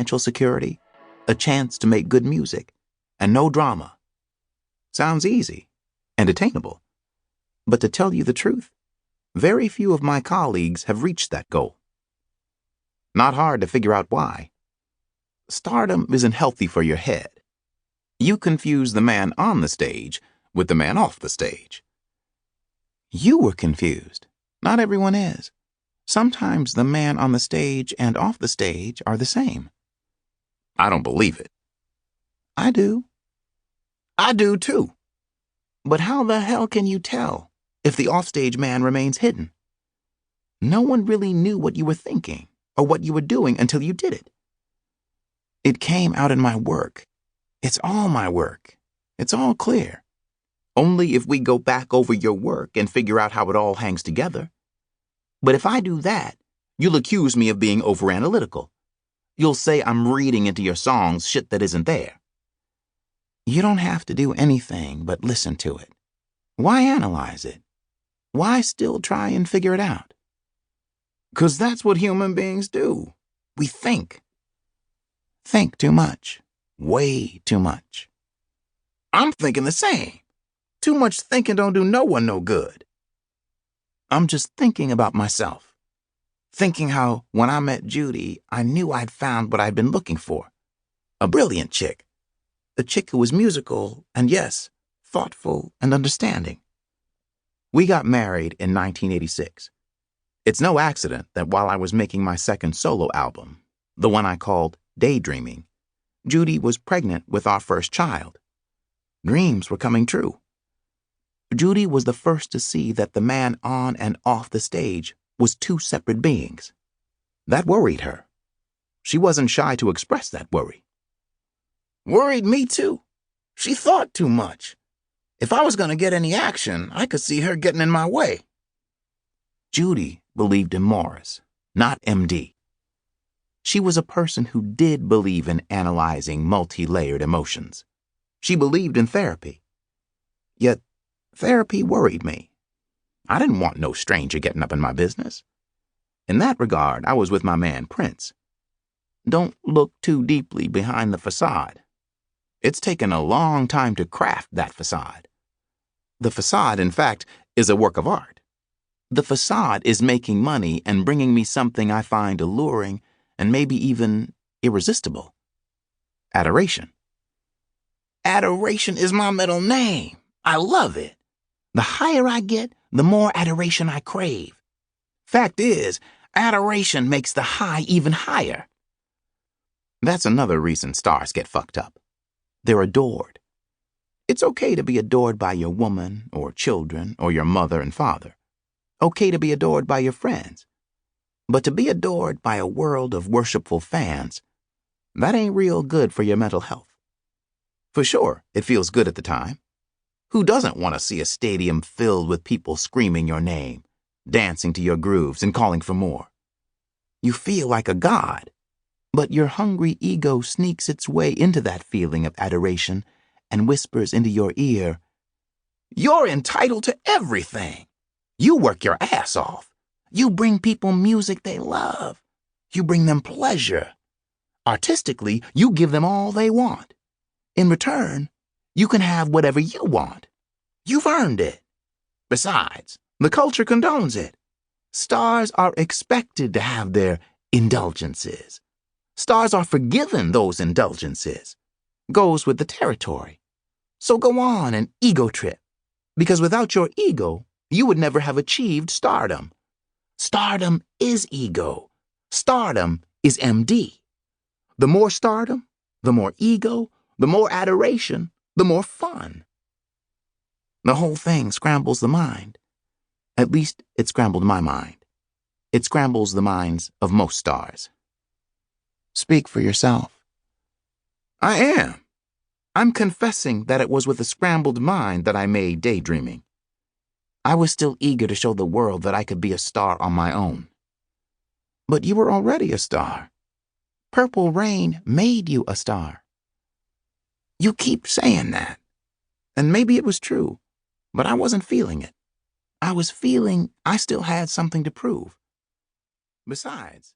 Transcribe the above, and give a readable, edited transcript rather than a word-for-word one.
financial security, a chance to make good music, and no drama. Sounds easy and attainable. But to tell you the truth, very few of my colleagues have reached that goal. Not hard to figure out why. Stardom isn't healthy for your head. You confuse the man on the stage with the man off the stage. You were confused. Not everyone is. Sometimes the man on the stage and off the stage are the same. I don't believe it. I do. I do too. But how the hell can you tell if the offstage man remains hidden? No one really knew what you were thinking or what you were doing until you did it. It came out in my work. It's all my work. It's all clear. Only if we go back over your work and figure out how it all hangs together. But if I do that, you'll accuse me of being overanalytical. You'll say I'm reading into your songs shit that isn't there. You don't have to do anything but listen to it. Why analyze it? Why still try and figure it out? 'Cause that's what human beings do. We think. Think too much. Way too much. I'm thinking the same. Too much thinking don't do no one no good. I'm just thinking about myself. Thinking how, when I met Judy, I knew I'd found what I'd been looking for. A brilliant chick. A chick who was musical and, yes, thoughtful and understanding. We got married in 1986. It's no accident that while I was making my second solo album, the one I called Daydreaming, Judy was pregnant with our first child. Dreams were coming true. Judy was the first to see that the man on and off the stage was two separate beings. That worried her. She wasn't shy to express that worry. Worried me too. She thought too much. If I was going to get any action, I could see her getting in my way. Judy believed in Morris, not MD. She was a person who did believe in analyzing multi-layered emotions. She believed in therapy. Yet, therapy worried me. I didn't want no stranger getting up in my business. In that regard, I was with my man Prince. Don't look too deeply behind the facade. It's taken a long time to craft that facade. The facade, in fact, is a work of art. The facade is making money and bringing me something I find alluring and maybe even irresistible. Adoration. Adoration is my middle name. I love it. The higher I get, the more adoration I crave. Fact is, adoration makes the high even higher. That's another reason stars get fucked up. They're adored. It's okay to be adored by your woman or children or your mother and father. Okay to be adored by your friends. But to be adored by a world of worshipful fans, that ain't real good for your mental health. For sure, it feels good at the time. Who doesn't want to see a stadium filled with people screaming your name, dancing to your grooves and calling for more? You feel like a god, but your hungry ego sneaks its way into that feeling of adoration and whispers into your ear, "You're entitled to everything. You work your ass off. You bring people music they love. You bring them pleasure. Artistically, you give them all they want. In return, you can have whatever you want. You've earned it. Besides, the culture condones it. Stars are expected to have their indulgences. Stars are forgiven those indulgences. Goes with the territory. So go on an ego trip, because without your ego, you would never have achieved stardom. Stardom is ego. Stardom is MD. The more stardom, the more ego, the more adoration, the more fun. The whole thing scrambles the mind. At least it scrambled my mind. It scrambles the minds of most stars. Speak for yourself. I am. I'm confessing that it was with a scrambled mind that I made Daydreaming. I was still eager to show the world that I could be a star on my own. But you were already a star. Purple Rain made you a star. You keep saying that, and maybe it was true, but I wasn't feeling it. I was feeling I still had something to prove. Besides,